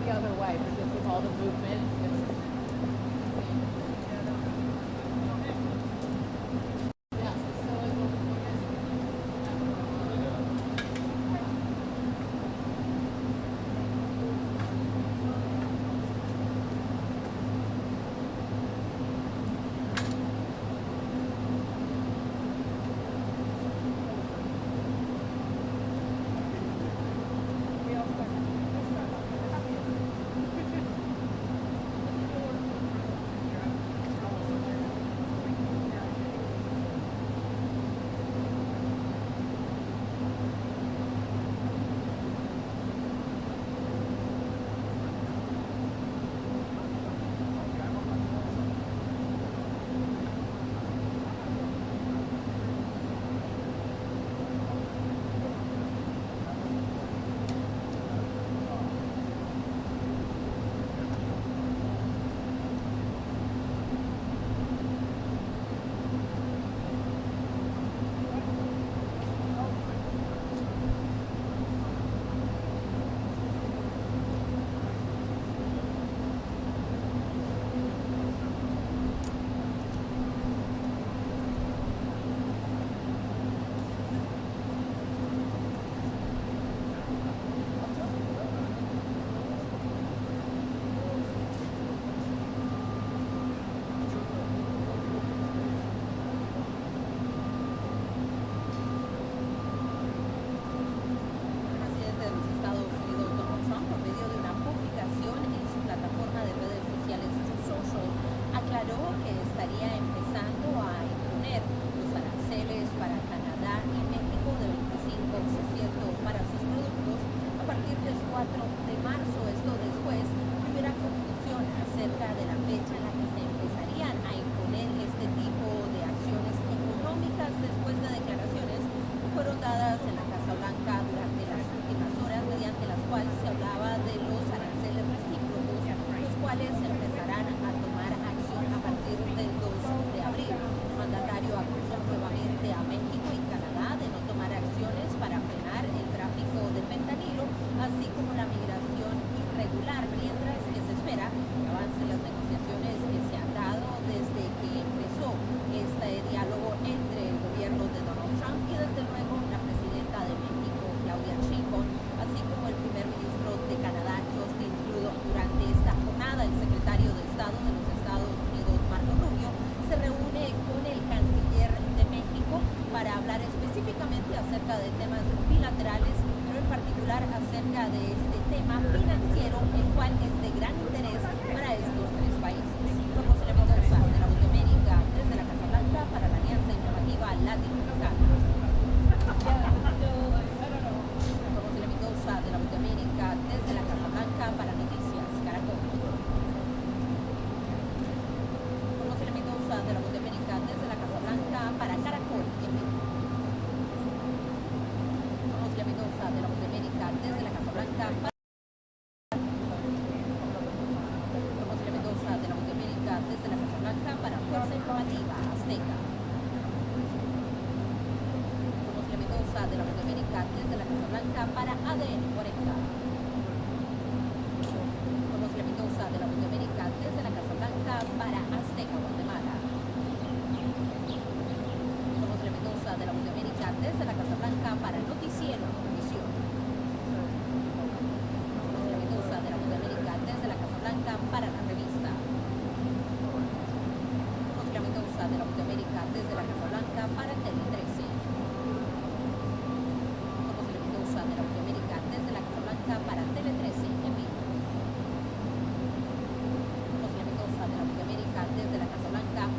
the other way, but just with all the movements, it was.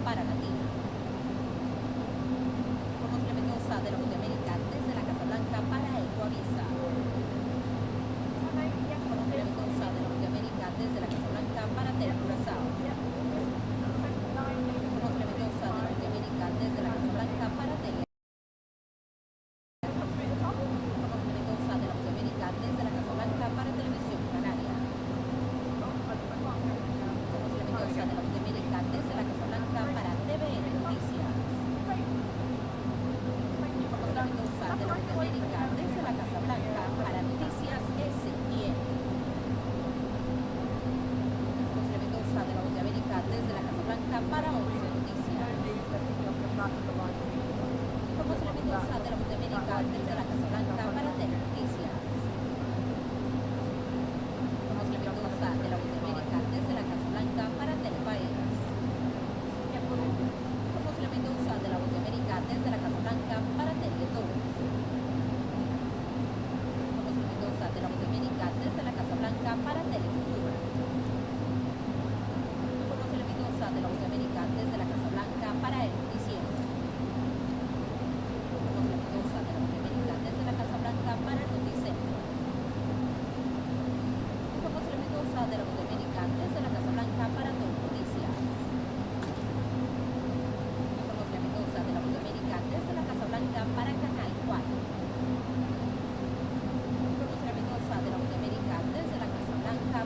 Para Blanca para Telefutura. Conoce la Mendoza de la Voz de América desde la Casa Blanca para El Noticiero. Conoce la Mendoza de la Voz de América desde la Casa Blanca para El Noticentro. Conoce la Mendoza de la Voz de América desde la Casa Blanca para Todo Noticias. Conoce la Mendoza de la Voz de América desde la Casa Blanca para Canal 4. Conoce la Mendoza de la Voz de América desde la Casa Blanca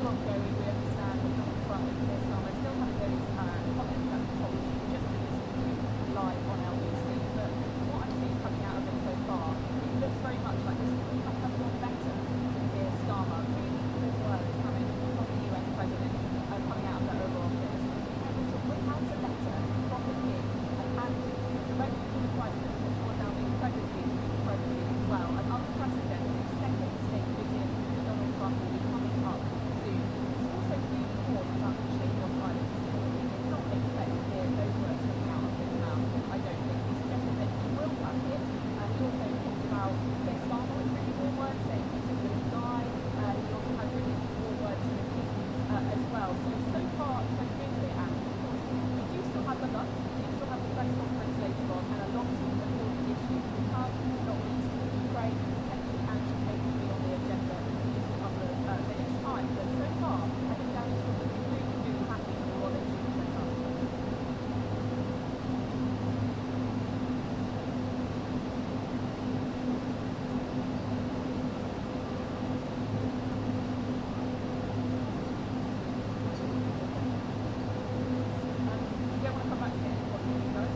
long ago we understand that Donald Trump and Keir Starmer still having those comments that probably just listening to live on LBC. But what I'm seeing coming out of it so far, it looks very much like this could have gone better than Keir Starmer. Really good words coming from the US president, coming out of the Oval Office. Able to bring out a letter from the king and hand directly to the president, which was now incredibly well. An unprecedented second state visit to Donald Trump will be coming up soon. It's also being warned about the chamber of violence. We did not expect to hear those words coming out of his mouth, I don't think. He suggested that he will back it. He also talked about Keir Starmer with really more words, saying he's a good guy. He also had really more words to repeat as well. So far, so good here. And of course, we do still have the lunch. We do still have the press conference later on, and a lot of important issues to come, not least Ukraine, potentially anti-trade be on the agenda in just a couple of minutes' time. But so far, I think that is really, really happy with what they've seen so far. You don't want to come back here? What do you think, guys?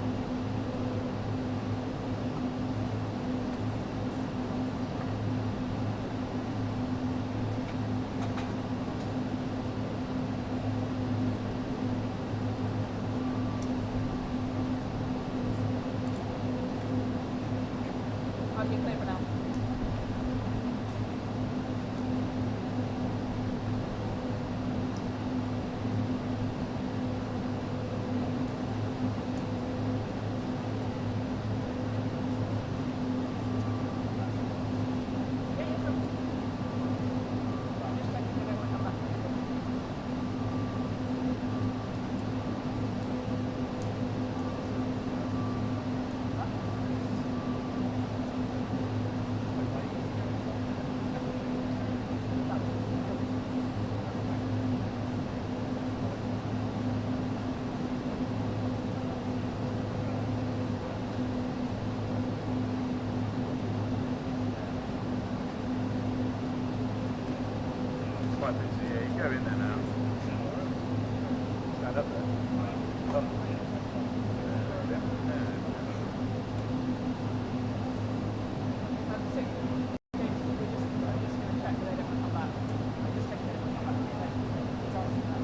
I'll be clear for now. Yeah, yeah, sure. I'm just checking if everyone come back. Quite busy, yeah. You can go in there now. Stand up there. So, James, I'm just going to check that they don't come back. I'm just checking that they don't come back. It's asking that.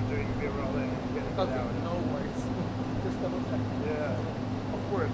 Doing B-roll and getting it out. No worries. Just double check. Yeah, of course.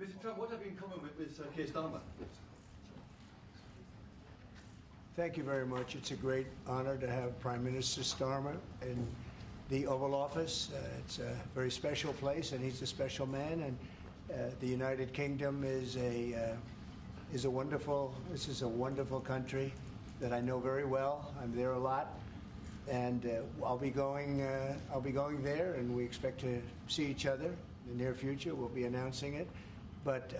Mr. Trump, what have you in common with Keir Starmer? Thank you very much. It's a great honor to have Prime Minister Starmer in the Oval Office. It's a very special place, and he's a special man. And the United Kingdom is a wonderful. This is a wonderful country that I know very well. I'm there a lot, and I'll be going there, and we expect to see each other in the near future. We'll be announcing it, but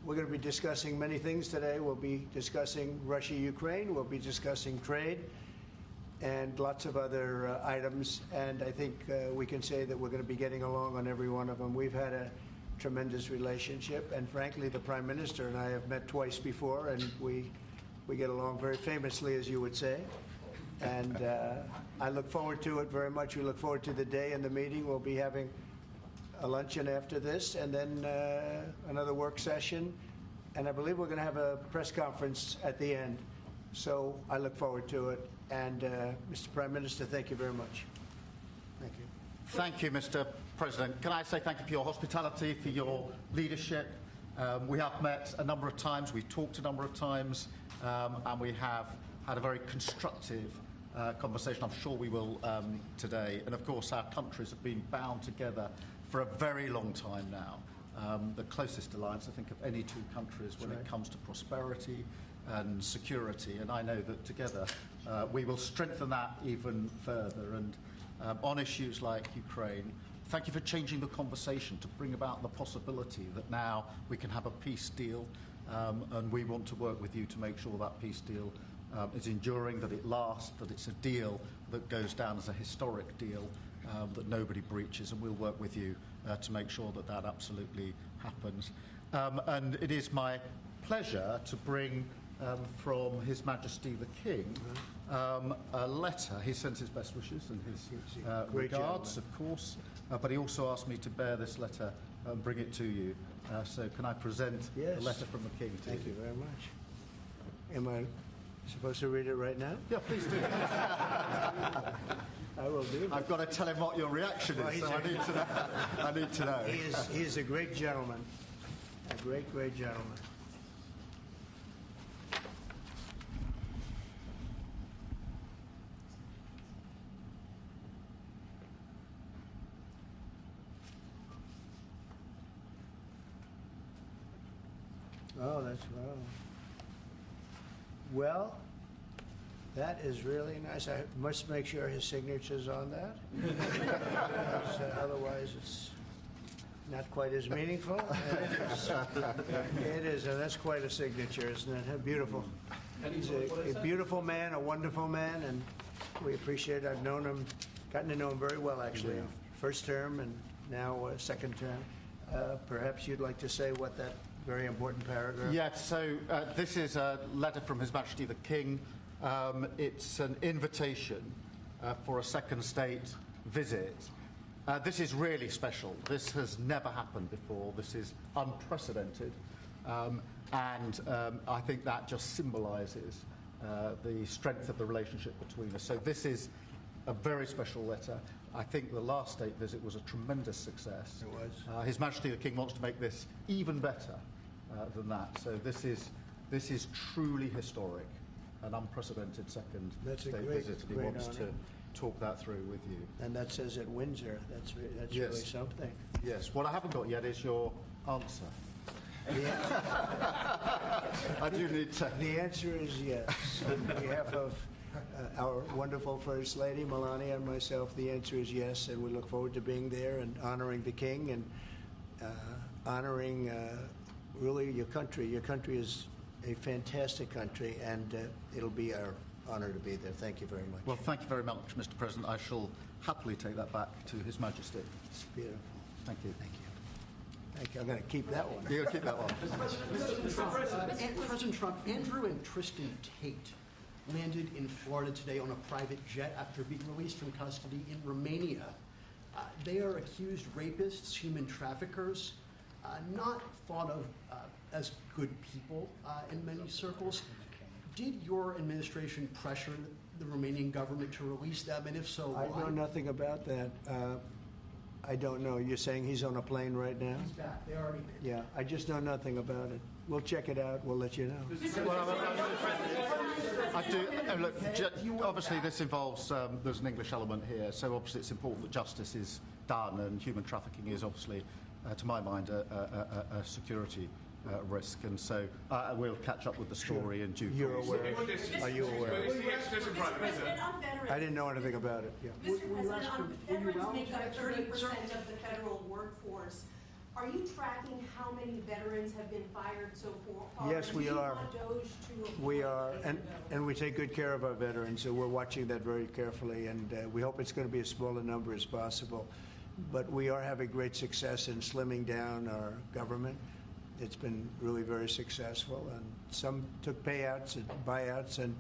we're going to be discussing many things today. We'll be discussing Russia-Ukraine. We'll be discussing trade and lots of other items. And I think we can say that we're going to be getting along on every one of them. We've had a tremendous relationship, and frankly, the Prime Minister and I have met twice before, and we get along very famously, as you would say. And I look forward to it very much. We look forward to the day and the meeting. We'll be having a luncheon after this, and then another work session, and I believe we're going to have a press conference at the end. So I look forward to it. And Mr. Prime Minister, thank you very much. Thank you. Thank you, Mr. President. Can I say thank you for your hospitality, for your leadership? We have met a number of times, we've talked a number of times, and we have had a very constructive conversation. I'm sure we will today. And of course, our countries have been bound together for a very long time now. The closest alliance, I think, of any two countries when it comes to prosperity and security. And I know that together we will strengthen that even further. And on issues like Ukraine, thank you for changing the conversation to bring about the possibility that now we can have a peace deal. And we want to work with you to make sure that peace deal is enduring, that it lasts, that it's a deal that goes down as a historic deal, that nobody breaches, and we'll work with you to make sure that that absolutely happens. And it is my pleasure to bring from His Majesty the King a letter. He sends his best wishes and his regards, of course, but he also asked me to bear this letter and bring it to you. So can I present the letter from the King to you? Thank you very much. Am I supposed to read it right now? Yeah, please do. I will do. I've got to tell him what your reaction is, so I need to know. I need to know. He is a great gentleman. A great, great gentleman. Oh, that's well. Well, that is really nice. I must make sure his signature's on that. Otherwise, it's not quite as meaningful. It is, and that's quite a signature, isn't it? Beautiful. He's a beautiful man, a wonderful man, and we appreciate it. I've known him, gotten to know him very well, actually. First term and now second term. Perhaps you'd like to say what that very important paragraph. Yes, so this is a letter from His Majesty the King. It's an invitation for a second state visit. This is really special. This has never happened before. This is unprecedented. And I think that just symbolises the strength of the relationship between us. So this is a very special letter. I think the last state visit was a tremendous success. It was. His Majesty the King wants to make this even better than that. So this is truly historic, an unprecedented second state visit, and he wants to talk that through with you. And that says at Windsor. That's really something. Yes. What I haven't got yet is your answer. I do need to. The answer is yes. On behalf of our wonderful First Lady, Melania, and myself, the answer is yes, and we look forward to being there and honoring the King and honoring really your country. Your country is a fantastic country, and it'll be our honor to be there. Thank you very much. Well, thank you very much, Mr. President. I shall happily take that back to His Majesty. It's beautiful. Thank you. Thank you. Thank you. I'm going to keep that one. You're going to keep that one. President Trump, Andrew and Tristan Tate landed in Florida today on a private jet after being released from custody in Romania. They are accused rapists, human traffickers, not thought of as good people in many circles. Did your administration pressure the Romanian government to release them, and if so, why? I know nothing about that. I don't know. You're saying he's on a plane right now? He's back. They already picked Yeah, I just know nothing about it. We'll check it out. We'll let you know. I do. Look, obviously this involves, there's an English element here, so obviously it's important that justice is done, and human trafficking is obviously, to my mind, a security risk, and so we'll catch up with the story in due course. You're aware? Are you aware? President, on veterans. I didn't know anything about it. Yeah. Mr. President, on veterans make up 30% of the federal workforce. Are you tracking how many veterans have been fired so far? Yes, we are. We are, and we take good care of our veterans, so we're watching that very carefully, and we hope it's going to be as small a number as possible. But we are having great success in slimming down our government. It's been really very successful, and some took payouts and buyouts, and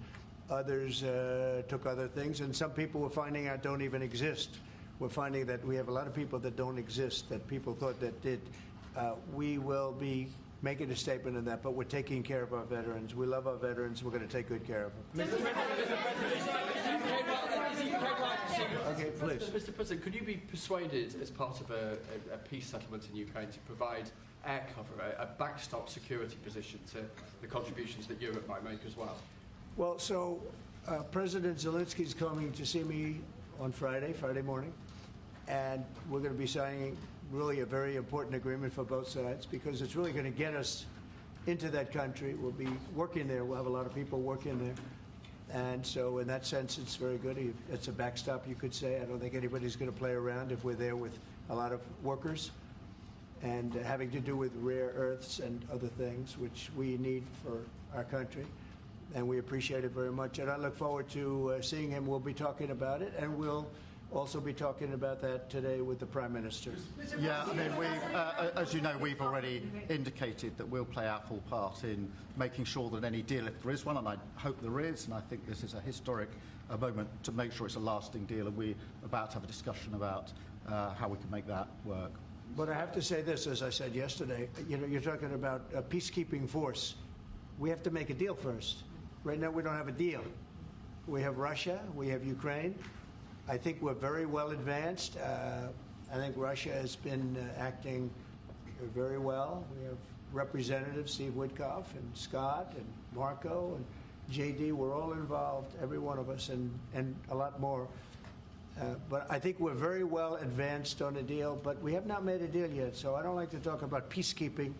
others took other things, and some people we're finding out don't even exist. We're finding that we have a lot of people that don't exist, that people thought that did. We will be making a statement on that, but we're taking care of our veterans. We love our veterans. We're going to take good care of them. Okay, please. Mr. President, could you be persuaded as part of a peace settlement in Ukraine to provide air cover, a backstop security position to the contributions that Europe might make as well? Well, so President Zelensky is coming to see me on Friday morning, and we're going to be signing really a very important agreement for both sides, because it's really going to get us into that country. We'll be working there. We'll have a lot of people working there. And so in that sense, it's very good. It's a backstop, you could say. I don't think anybody's going to play around if we're there with a lot of workers and having to do with rare earths and other things, which we need for our country. And we appreciate it very much. And I look forward to seeing him. We'll be talking about it, and we'll also be talking about that today with the Prime Minister. Yeah, I mean, as you know, we've already indicated that we'll play our full part in making sure that any deal, if there is one, and I hope there is, and I think this is a historic moment to make sure it's a lasting deal, and we're about to have a discussion about how we can make that work. But I have to say this, as I said yesterday, you're talking about a peacekeeping force. We have to make a deal first. Right now, we don't have a deal. We have Russia, we have Ukraine. I think we're very well advanced. I think Russia has been acting very well. We have Representatives Steve Witkoff and Scott and Marco and JD. We're all involved, every one of us, and a lot more. But I think we're very well advanced on a deal, but we have not made a deal yet. So I don't like to talk about peacekeeping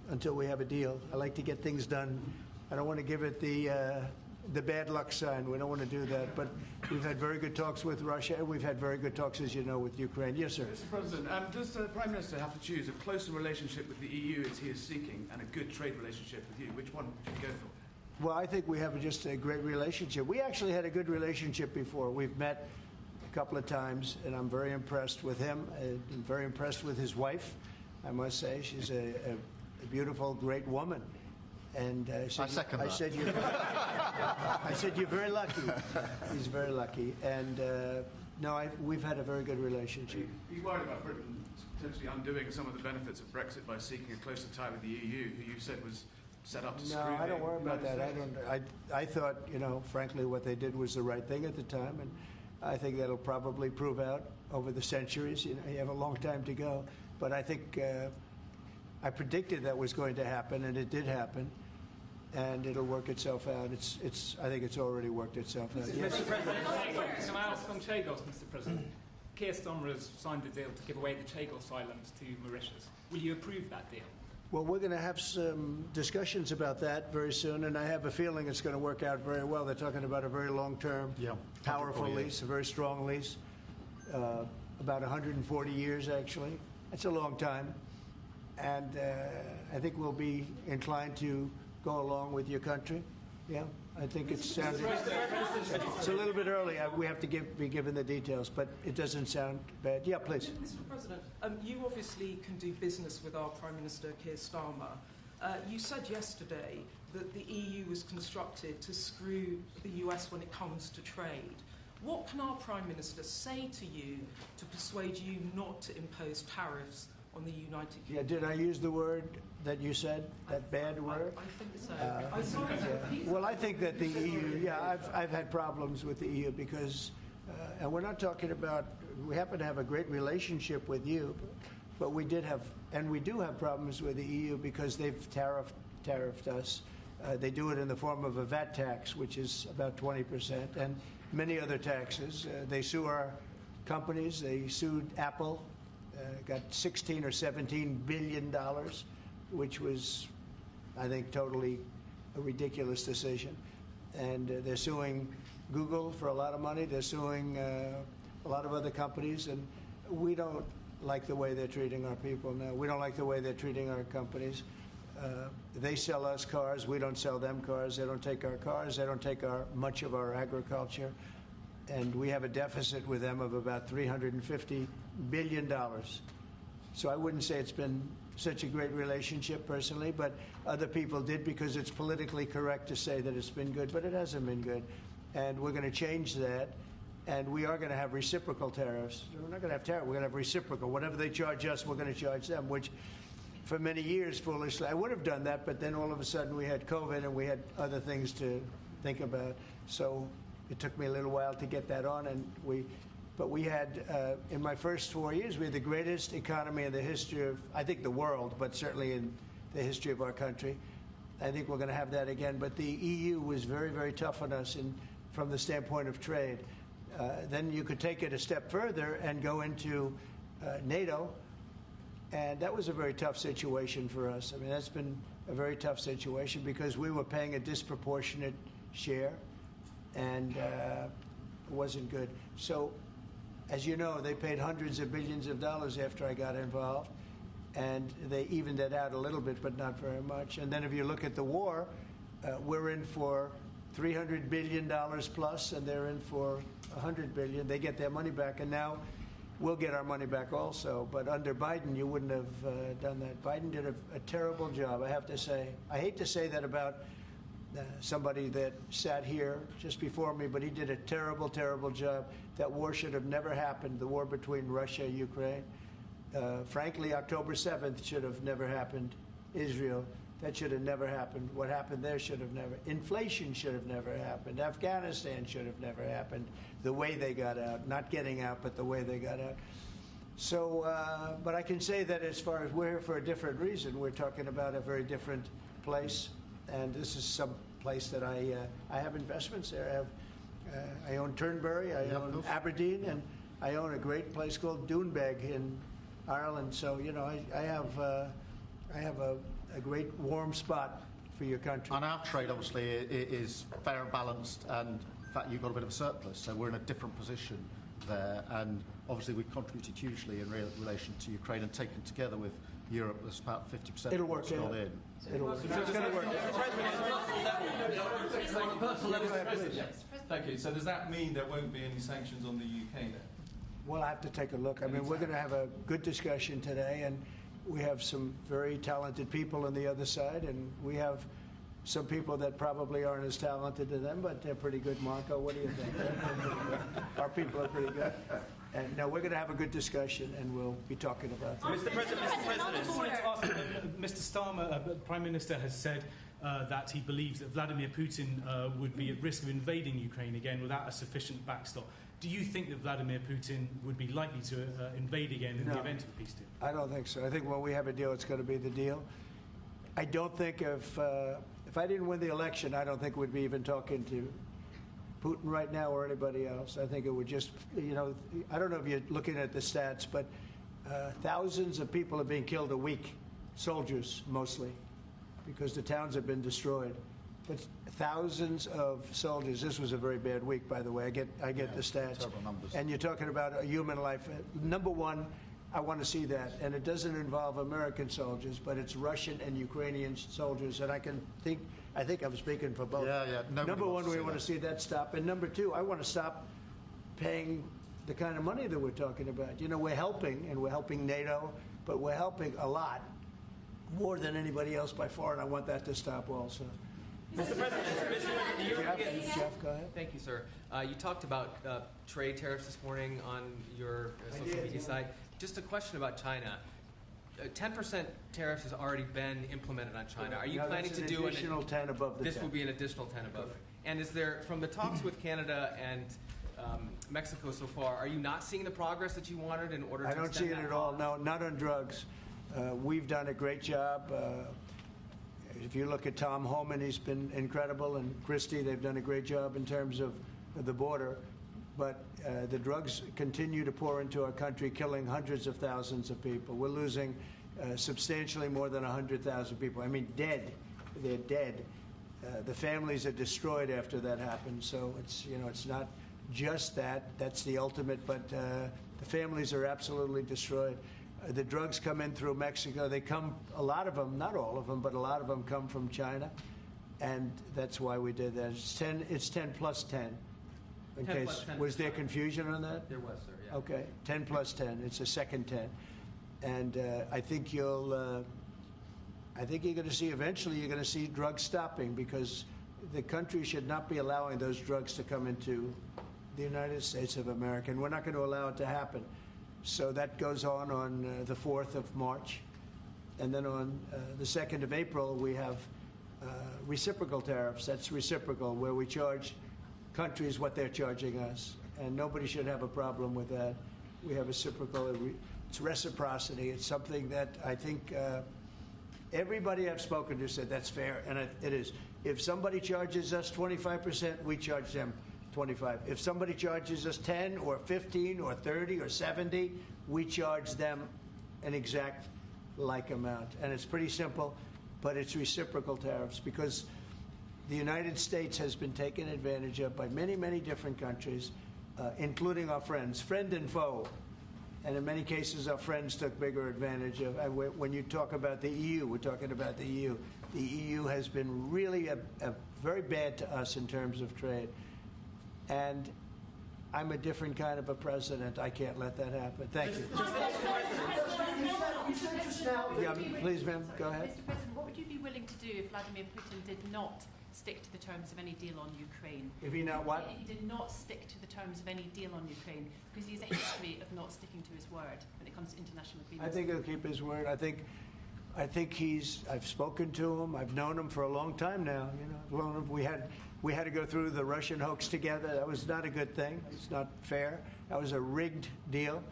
until we have a deal. I like to get things done. I don't want to give it the bad luck sign. We don't want to do that. But we've had very good talks with Russia, and we've had very good talks, as you know, with Ukraine. Yes, sir. Mr. President, does the Prime Minister have to choose a closer relationship with the EU as he is seeking and a good trade relationship with you? Which one should you go for? Well, I think we have just a great relationship. We actually had a good relationship before. We've met a couple of times, and I'm very impressed with him. I'm very impressed with his wife, I must say. She's a beautiful, great woman. And I said you're very lucky. He's very lucky. And no, we've had a very good relationship. Are you worried about Britain potentially undoing some of the benefits of Brexit by seeking a closer tie with the EU, who you said was set up to screw No, I don't worry about that. States? I thought, frankly, what they did was the right thing at the time, and I think that'll probably prove out over the centuries. You have a long time to go. But I think I predicted that was going to happen, and it did happen, and it'll work itself out. I think it's already worked itself out. Yes. Mr. President, can I ask on Chagos, Mr. President? Keir Starmer has signed a deal to give away the Chagos Islands to Mauritius. Will you approve that deal? Well, we're going to have some discussions about that very soon, and I have a feeling it's going to work out very well. They're talking about a very long-term, powerful lease, a very strong lease, about 140 years, actually. That's a long time. And I think we'll be inclined to go along with your country. Yeah, I think it's sounding. It's a little bit early. We have to be given the details, but it doesn't sound bad. Yeah, please. Mr. President, you obviously can do business with our Prime Minister Keir Starmer. You said yesterday that the EU was constructed to screw the US when it comes to trade. What can our Prime Minister say to you to persuade you not to impose tariffs on the United Kingdom? Yeah, did I use the word that you said, that bad word? I think so. Well, I think that the EU, I've had problems with the EU because, and we're not talking about We happen to have a great relationship with you, but we do have problems with the EU because they've tariffed us. They do it in the form of a VAT tax, which is about 20%, and many other taxes. They sue our companies. They sued Apple, got $16 or $17 billion, which was, I think, totally a ridiculous decision. And they're suing Google for a lot of money. They're suing a lot of other companies, and we don't like the way they're treating our people now. We don't like the way they're treating our companies. They sell us cars. We don't sell them cars. They don't take our cars. They don't take much of our agriculture. And we have a deficit with them of about $350 billion. So I wouldn't say it's been such a great relationship personally, but other people did because it's politically correct to say that it's been good, but it hasn't been good. And we're going to change that. And we are going to have reciprocal tariffs. We're not going to have tariffs. We're going to have reciprocal. Whatever they charge us, we're going to charge them, which for many years, foolishly, I would have done that, but then all of a sudden we had COVID and we had other things to think about. So it took me a little while to get that on. But we had, in my first 4 years, we had the greatest economy in the history of, I think, the world, but certainly in the history of our country. I think we're going to have that again. But the EU was very, very tough on us from the standpoint of trade. Then you could take it a step further and go into NATO, and that was a very tough situation for us. I mean, that's been a very tough situation because we were paying a disproportionate share, and it wasn't good. So, as you know, they paid hundreds of billions of dollars after I got involved, and they evened it out a little bit, but not very much. And then if you look at the war, we're in for $300 billion plus, and they're in for $100 billion. They get their money back, and now we'll get our money back also. But under Biden, you wouldn't have done that. Biden did a terrible job, I have to say. I hate to say that about somebody that sat here just before me, but he did a terrible, terrible job. That war should have never happened, the war between Russia and Ukraine. Frankly, October 7th should have never happened. Israel, that should have never happened. What happened there should have never. Inflation should have never happened. Afghanistan should have never happened. The way they got out, not getting out, but the way they got out. So, but I can say that as far as we're here for a different reason, we're talking about a very different place, and this is some place that I have investments there. I own Turnberry, I own Aberdeen, and I own a great place called Doonbeg in Ireland. So, you know, I have a great warm spot for your country. And our trade, obviously, is fair and balanced, and in fact, you've got a bit of a surplus, so we're in a different position there. And obviously, we've contributed hugely in relation to Ukraine, and taken together with Europe, there's about 50% It'll of what's work gone out. in. It'll work. It's going to work. Thank you. So does that mean there won't be any sanctions on the UK then? We'll have to take a look. I mean, we're going to have a good discussion today, and we have some very talented people on the other side, and we have some people that probably aren't as talented as them, but they're pretty good. Marco, what do you think? Our people are pretty good. And now we're going to have a good discussion, and we'll be talking about that. Mr. President, I just wanted to ask, Mr. Starmer, the Prime Minister has said that he believes that Vladimir Putin would be at risk of invading Ukraine again without a sufficient backstop. Do you think that Vladimir Putin would be likely to invade again in the event of a peace deal? I don't think so. I think when we have a deal, it's going to be the deal. I don't think if I didn't win the election, I don't think we'd be even talking to Putin right now or anybody else. I think it would just, you know, I don't know if you're looking at the stats, but thousands of people are being killed a week, soldiers mostly, because the towns have been destroyed. But thousands of soldiers. This was a very bad week, by the way. I get the stats. Terrible numbers. And you're talking about a human life. Number one, I want to see that. And it doesn't involve American soldiers, but it's Russian and Ukrainian soldiers. And I think I'm speaking for both. Yeah. Number one, we want to see that stop. And number two, I want to stop paying the kind of money that we're talking about. You know, we're helping, and we're helping NATO, but we're helping a lot, more than anybody else by far, and I want that to stop also. Mr. President, Jeff, go ahead. Thank you, sir. You talked about trade tariffs this morning on your social media site. Just a question about China. 10% tariffs has already been implemented on China. Are you planning to do an additional 10 above the 10? This will be an additional 10 above. And is there, from the talks with Canada and Mexico so far. Are you not seeing the progress that you wanted in order to I don't see it at all. No, not on drugs. We've done a great job. If you look at Tom Homan, he's been incredible, and Christie, they've done a great job in terms of the border. But the drugs continue to pour into our country, killing hundreds of thousands of people. We're losing substantially more than 100,000 people. I mean, dead. They're dead. The families are destroyed after that happens. So it's, you know, it's not just that. That's the ultimate. But the families are absolutely destroyed. The drugs come in through Mexico. They come, a lot of them, not all of them, but a lot of them come from China. And that's why we did that. It's 10 plus 10. In 10 case, plus 10 was there confusion on that? There was, sir, yeah. Okay, 10 plus 10. It's a second 10. And I think you'll, I think you're going to see, eventually you're going to see drugs stopping, because the country should not be allowing those drugs to come into the United States of America. And we're not going to allow it to happen. So that goes on the 4th of March. And then on the 2nd of April, we have reciprocal tariffs. That's reciprocal, where we charge countries what they're charging us. And nobody should have a problem with that. We have reciprocal. It's reciprocity. It's something that I think everybody I've spoken to said that's fair, and it is. If somebody charges us 25%, we charge them 25. If somebody charges us 10 or 15 or 30 or 70, we charge them an exact like amount. And it's pretty simple, but it's reciprocal tariffs, because the United States has been taken advantage of by many, many different countries, including our friends, friend and foe. And in many cases, our friends took bigger advantage of. When you talk about the EU, we're talking about the EU. The EU has been really very bad to us in terms of trade. And I'm a different kind of a president. I can't let that happen. Thank you. Yeah, please, ma'am, go ahead. Mr. President, what would you be willing to do if Vladimir Putin did not stick to the terms of any deal on Ukraine? If he not what? He did not stick to the terms of any deal on Ukraine, because he has a history of not sticking to his word when it comes to international agreements. I think he'll keep his word. I think I've spoken to him. I've known him for a long time now. You know, we had to go through the Russian hoax together. That was not a good thing. It's not fair. That was a rigged deal,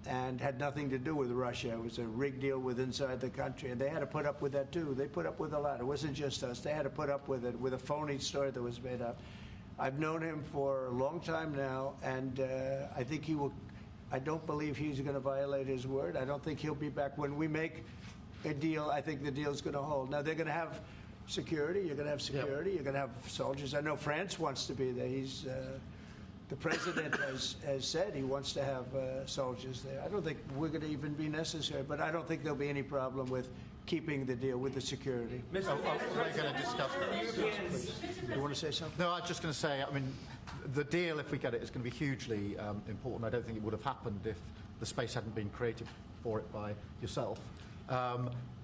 and had nothing to do with Russia. It was a rigged deal with inside the country, and they had to put up with that too. They put up with a lot. It wasn't just us. They had to put up with it, with a phony story that was made up. I've known him for a long time now, and I think he will. I don't believe he's going to violate his word. I don't think he'll be back. When we make a deal, I think the deal's going to hold. Now, they're going to have security. You're going to have security. Yep. You're going to have soldiers. I know France wants to be there. The president has said he wants to have soldiers there. I don't think we're going to even be necessary, but I don't think there'll be any problem with keeping the deal with the security. We're going to discuss that. You want to say something? No, I was just going to say, I mean, the deal, if we get it, is going to be hugely important. I don't think it would have happened if the space hadn't been created for it by yourself.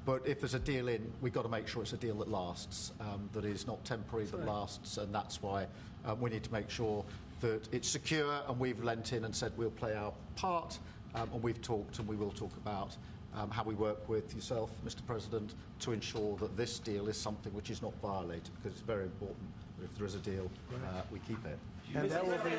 But if there's a deal in, we've got to make sure it's a deal that lasts, that is not temporary, that lasts, and that's why we need to make sure that it's secure, and we've lent in and said we'll play our part, and we've talked and we will talk about how we work with yourself, Mr. President, to ensure that this deal is something which is not violated, because it's very important that if there is a deal, we keep it. And that will be,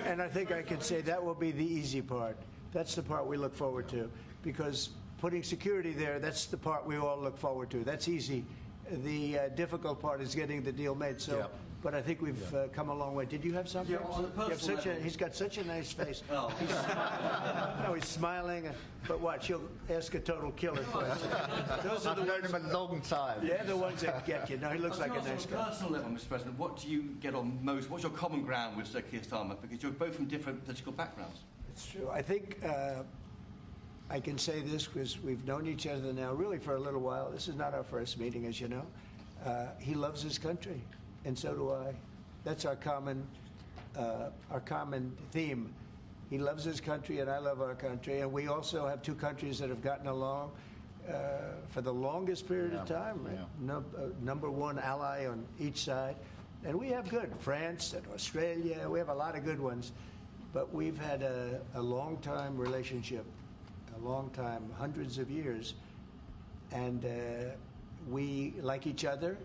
and I think I could say that will be the easy part. That's the part we look forward to, because putting security there, that's the part we all look forward to. That's easy. The difficult part is getting the deal made. So, but I think we've come a long way. Did you have something? Yeah, on a personal level. He's got such a nice face. Oh. He's smiling. But watch, he'll ask a total killer question. Those are the ones. I've known him a long time. They're the ones that get you. No, he looks like a nice guy. On a personal level, Mr. President, what do you get on most? What's your common ground with Sir Keir Starmer? Because you're both from different political backgrounds. It's true. I think I can say this because we've known each other now really for a little while. This is not our first meeting, as you know. He loves his country, and so do I. That's our common theme. He loves his country, and I love our country. And we also have two countries that have gotten along for the longest period of time. Yeah. Number one ally on each side. And we have good. France and Australia, we have a lot of good ones. But we've had a long-time relationship, a long time, hundreds of years. And we like each other,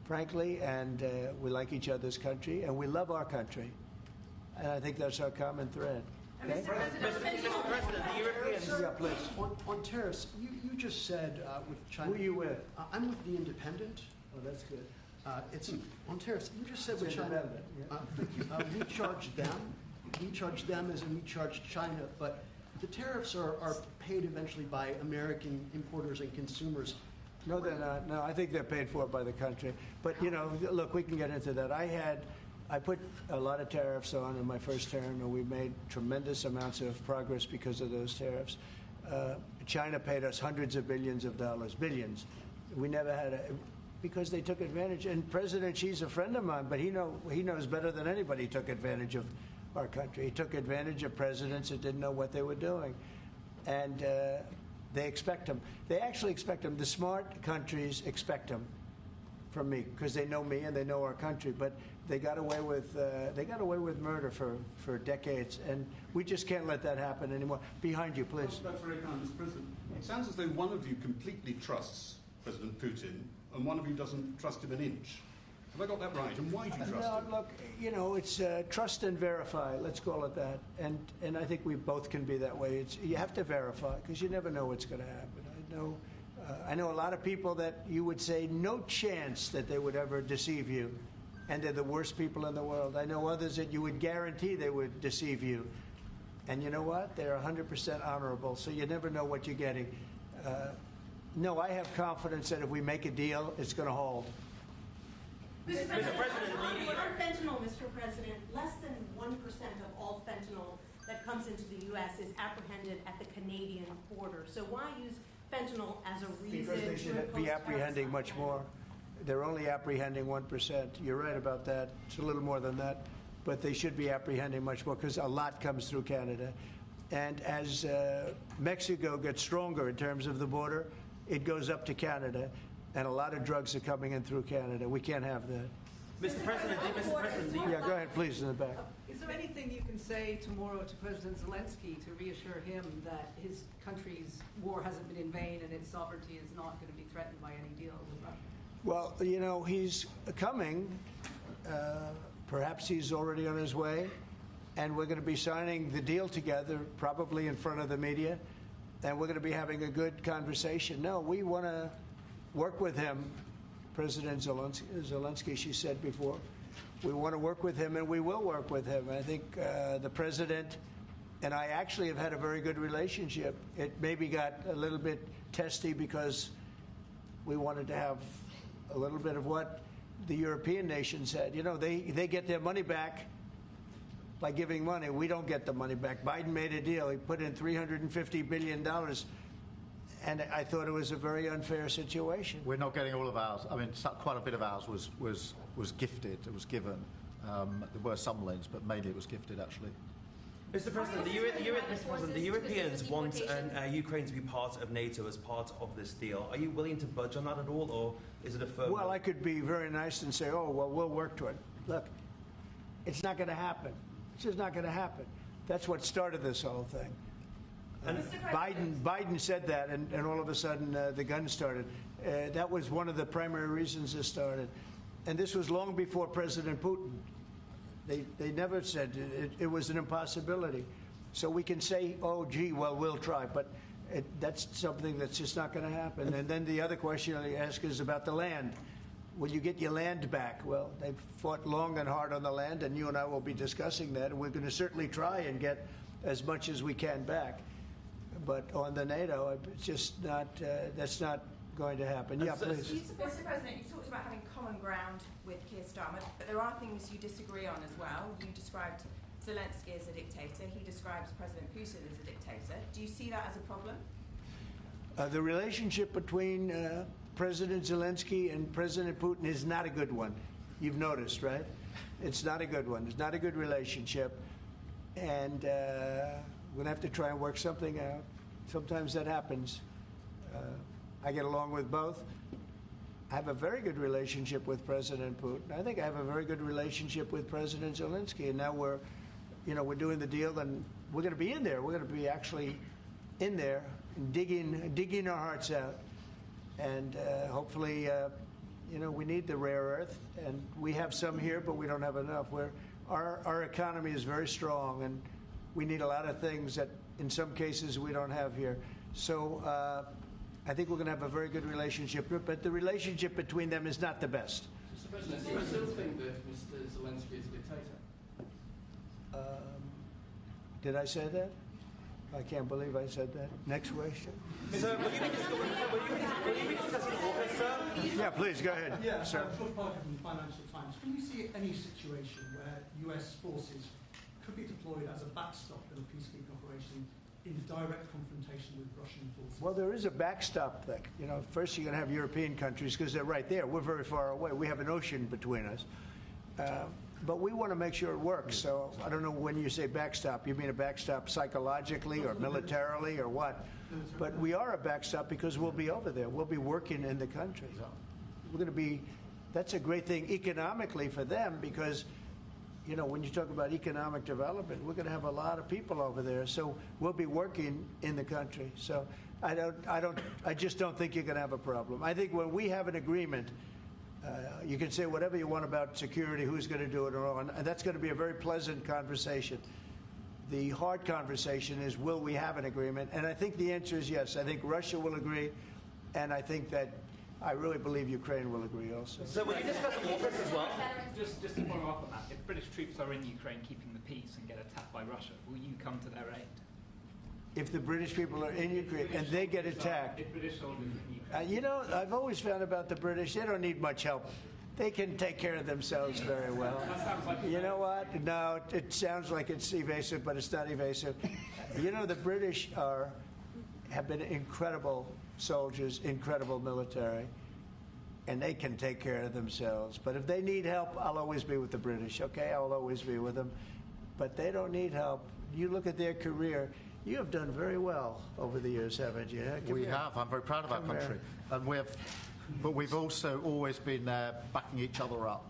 frankly, and we like each other's country, and we love our country. and I think that's our common thread. Okay? Mr. President, the Europeans... Yeah, please. On tariffs, you just said with China... Who are you with? I'm with The Independent. Oh, that's good. It's on tariffs. You just said with It's China... independent, yeah. we charge them. We charge them as in we charge China, but the tariffs are paid eventually by American importers and consumers. No, they're not. No, I think they're paid for by the country. But, you know, look, we can get into that. I put a lot of tariffs on in my first term, and we made tremendous amounts of progress because of those tariffs. China paid us hundreds of billions of dollars, billions. We never had because they took advantage. And President Xi's a friend of mine, but he knows better than anybody he took advantage of our country. He took advantage of presidents that didn't know what they were doing. And they expect them. They actually expect them. The smart countries expect them from me because they know me and they know our country. But they got away with murder for decades, and we just can't let that happen anymore. Behind you, please. That's very kind, Mr. President. It sounds as though one of you completely trusts President Putin and one of you doesn't trust him an inch. Have I got that right? And why do you trust him? Look, you know, it's trust and verify. Let's call it that. And I think we both can be that way. You have to verify because you never know what's going to happen. I know a lot of people that you would say no chance that they would ever deceive you, and they're the worst people in the world. I know others that you would guarantee they would deceive you, and you know what? They're 100% honorable. So you never know what you're getting. No, I have confidence that if we make a deal, it's going to hold. Mr. President, on fentanyl, Mr. President, less than 1% of all fentanyl that comes into the U.S. is apprehended at the Canadian border. So why use fentanyl as a reason because they should be apprehending much more. They're only apprehending 1%. You're right about that. It's a little more than that. But they should be apprehending much more because a lot comes through Canada. And as Mexico gets stronger in terms of the border, it goes up to Canada. And a lot of drugs are coming in through Canada. We can't have that. Mr. President, yeah, go ahead, please, in the back. Is there anything you can say tomorrow to President Zelensky to reassure him that his country's war hasn't been in vain and its sovereignty is not going to be threatened by any deal with Russia? Well, you know, he's coming. Perhaps he's already on his way. And we're going to be signing the deal together, probably in front of the media. And we're going to be having a good conversation. No, we want to work with him, President Zelensky, she said before. We want to work with him, and we will work with him. I think the president and I actually have had a very good relationship. It maybe got a little bit testy because we wanted to have a little bit of what the European nations had. You know, they get their money back by giving money. We don't get the money back. Biden made a deal. He put in $350 billion. And I thought it was a very unfair situation. We're not getting all of ours. I mean, quite a bit of ours was gifted. It was given. There were some loans, but mainly it was gifted, actually. Mr. President, the Europeans want Ukraine to be part of NATO as part of this deal. Are you willing to budge on that at all, or is it a firm? Well, I could be very nice and say, oh, well, we'll work to it. Look, it's not going to happen. It's just not going to happen. That's what started this whole thing. Biden said that, and all of a sudden the guns started. That was one of the primary reasons it started. And this was long before President Putin. They never said it was an impossibility. So we can say, oh, gee, well, we'll try. But that's something that's just not going to happen. And then the other question I ask is about the land. Will you get your land back? Well, they've fought long and hard on the land, and you and I will be discussing that. And we're going to certainly try and get as much as we can back. But on the NATO, it's just not, that's not going to happen. Yeah, please. Mr. President, you talked about having common ground with Keir Starmer, but there are things you disagree on as well. You described Zelensky as a dictator. He describes President Putin as a dictator. Do you see that as a problem? The relationship between President Zelensky and President Putin is not a good one. You've noticed, right? It's not a good one. It's not a good relationship. And we're going to have to try and work something out. Sometimes that happens. I get along with both. I have a very good relationship with President Putin. I think I have a very good relationship with President Zelensky. And now we're doing the deal, and we're going to be in there. We're going to be actually in there and digging our hearts out. And hopefully, we need the rare earth, and we have some here, but we don't have enough. We're our economy is very strong, and we need a lot of things that in some cases we don't have here. So I think we're going to have a very good relationship, but the relationship between them is not the best. Mr. President, do you still think that Mr. Zelensky is a dictator? Did I say that? I can't believe I said that. Next question. Sir, will you be discussing AUKUS, sir? Yeah, please, go ahead, Yeah, sir. George Parker from the Financial Times. Can you see any situation where US forces could be deployed as a backstop in a peacekeeping operation in direct confrontation with Russian forces? Well, there is a backstop thing. You know, first you're going to have European countries because they're right there. We're very far away. We have an ocean between us. But we want to make sure it works. So I don't know when you say backstop, you mean a backstop psychologically or militarily or what? But we are a backstop because we'll be over there. We'll be working in the country. We're going to be, that's a great thing economically for them because, you know, when you talk about economic development, we're going to have a lot of people over there. So we'll be working in the country. So I just don't think you're going to have a problem. I think when we have an agreement, you can say whatever you want about security, who's going to do it or all, and that's going to be a very pleasant conversation. The hard conversation is, will we have an agreement? And I think the answer is yes. I think Russia will agree, and I think that I really believe Ukraine will agree also. So will you discuss AUKUS as well? Just to follow up on that, if British troops are in Ukraine keeping the peace and get attacked by Russia, will you come to their aid? If the British people are in Ukraine and they get attacked, If British soldiers in Ukraine. you know, I've always found about the British, they don't need much help. They can take care of themselves very well. You know what? No, it sounds like it's evasive, but it's not evasive. You know, the British have been incredible soldiers, incredible military, and they can take care of themselves. But if they need help, I'll always be with the British, okay? I'll always be with them. But they don't need help. You look at their career. You have done very well over the years, haven't you? We have. I'm very proud of our country. And but we've also always been there backing each other up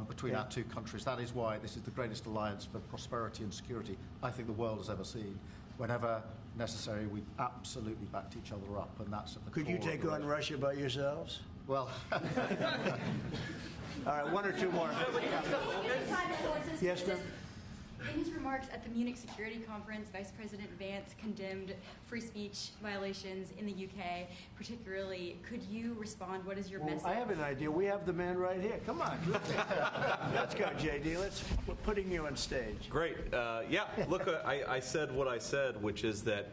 between our two countries. That is why this is the greatest alliance for prosperity and security I think the world has ever seen. Whenever necessary, we've absolutely backed each other up, and that's at the Could you take on Russia by yourselves? Well... All right, one or two more. Yes, ma'am? In his remarks at the Munich Security Conference, Vice President Vance condemned free speech violations in the UK, particularly. Could you respond? What is your message? I have an idea. We have the man right here. Come on. Let's go, JD. We're putting you on stage. Great. Yeah, look, I said what I said, which is that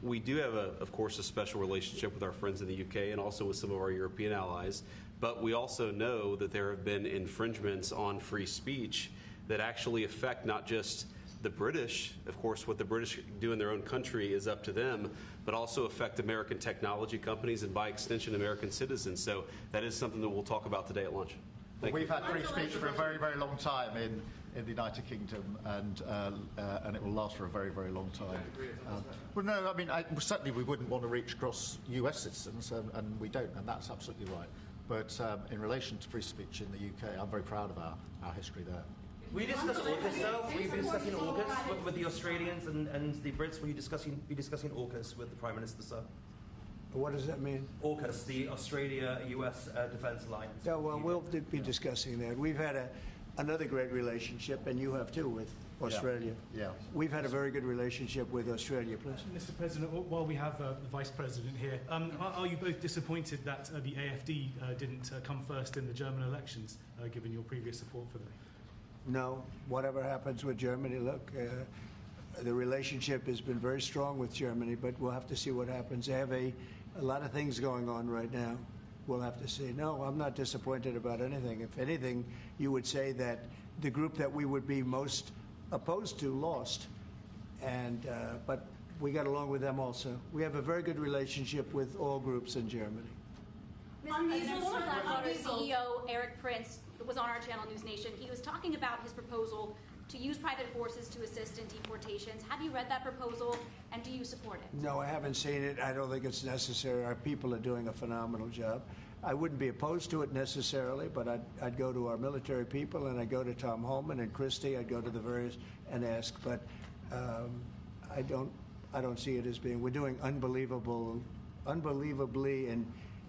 we do have, of course, a special relationship with our friends in the UK and also with some of our European allies. But we also know that there have been infringements on free speech that actually affect not just the British. Of course, what the British do in their own country is up to them, but also affect American technology companies and by extension American citizens. So that is something that we'll talk about today at lunch. We've had free speech for a very, very long time in the United Kingdom, and it will last for a very, very long time. Well, no, I mean, certainly we wouldn't want to reach across US citizens, and we don't, and that's absolutely right. But in relation to free speech in the UK, I'm very proud of our history there. Will you discuss AUKUS, though? Will you be discussing AUKUS with the Australians and the Brits? Will you be discussing AUKUS with the Prime Minister, sir? What does that mean? AUKUS, the Australia-US Defence Alliance. Yeah, well, we'll be discussing that. We've had another great relationship, and you have too, with Australia. Yeah. We've had a very good relationship with Australia, please. Mr. President, while we have the Vice President here, are you both disappointed that the AfD didn't come first in the German elections, given your previous support for them? No, whatever happens with Germany, look, the relationship has been very strong with Germany, but we'll have to see what happens. They have a lot of things going on right now. We'll have to see. No, I'm not disappointed about anything. If anything, you would say that the group that we would be most opposed to lost, but we got along with them also. We have a very good relationship with all groups in Germany. Former Blackwater CEO Eric Prince was on our channel News Nation. He was talking about his proposal to use private forces to assist in deportations. Have you read that proposal, and do you support it? No, I haven't seen it. I don't think it's necessary. Our people are doing a phenomenal job. I wouldn't be opposed to it necessarily, but I'd go to our military people, and I'd go to Tom Homan and Christie. I'd go to the various and ask, but I don't see it as being. We're doing unbelievably in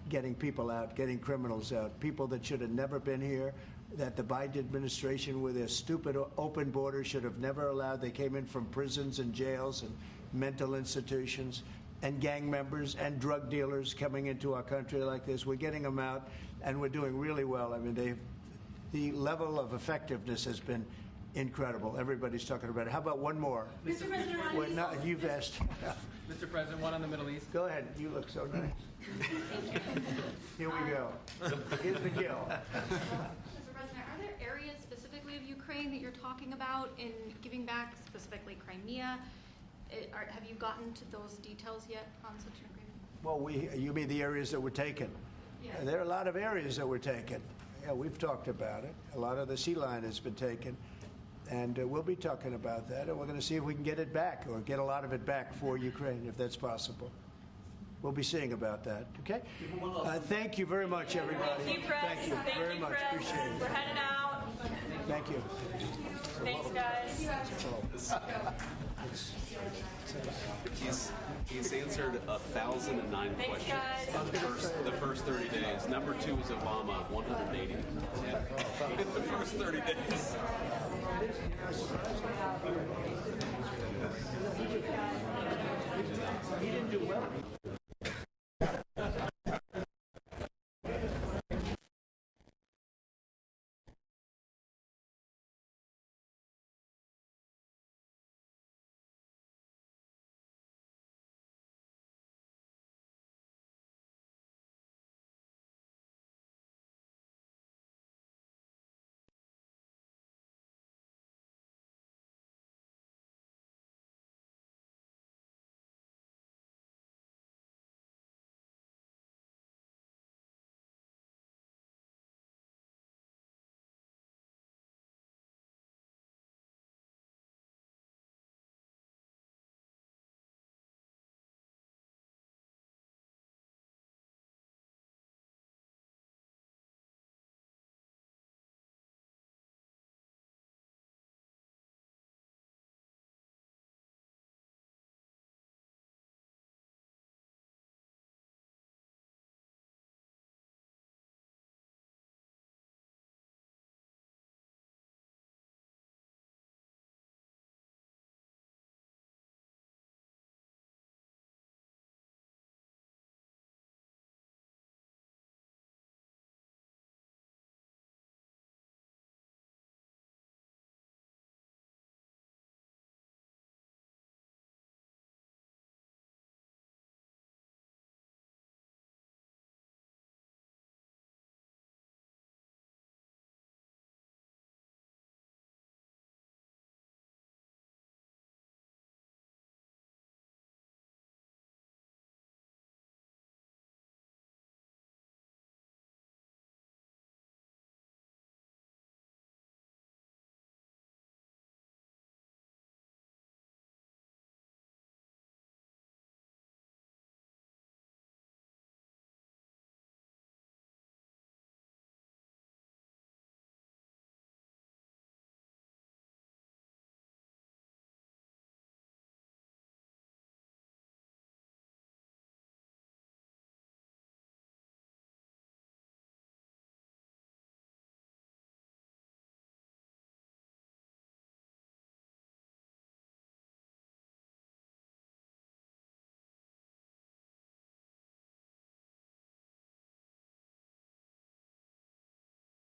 getting people out, getting criminals out, people that should have never been here that the Biden administration, with their stupid open borders, should have never allowed. They came in from prisons and jails and mental institutions, and gang members and drug dealers coming into our country like this. We're getting them out, and we're doing really well. I mean, the level of effectiveness has been incredible. Everybody's talking about it. How about one more? Mr. President, you've asked. Mr. President, one on the Middle East. Go ahead. You look so nice. Here we go. Here's the kill. Mr. President, are there areas specifically of Ukraine that you're talking about in giving back, specifically Crimea? Have you gotten to those details yet on such an agreement? Well, you mean the areas that were taken? Yes. There are a lot of areas that were taken. Yeah, we've talked about it. A lot of the sea line has been taken. And we'll be talking about that, and we're going to see if we can get it back, or get a lot of it back for Ukraine, if that's possible. We'll be seeing about that, okay? Thank you very much, everybody. Thank you, Chris. Thank you very much. Chris. Appreciate it. We're heading out. Thank you. Thanks, guys. He's answered 1,009 Thanks, questions guys. the first 30 days. Number 2 is Obama, 180. The first 30 days. He didn't do well.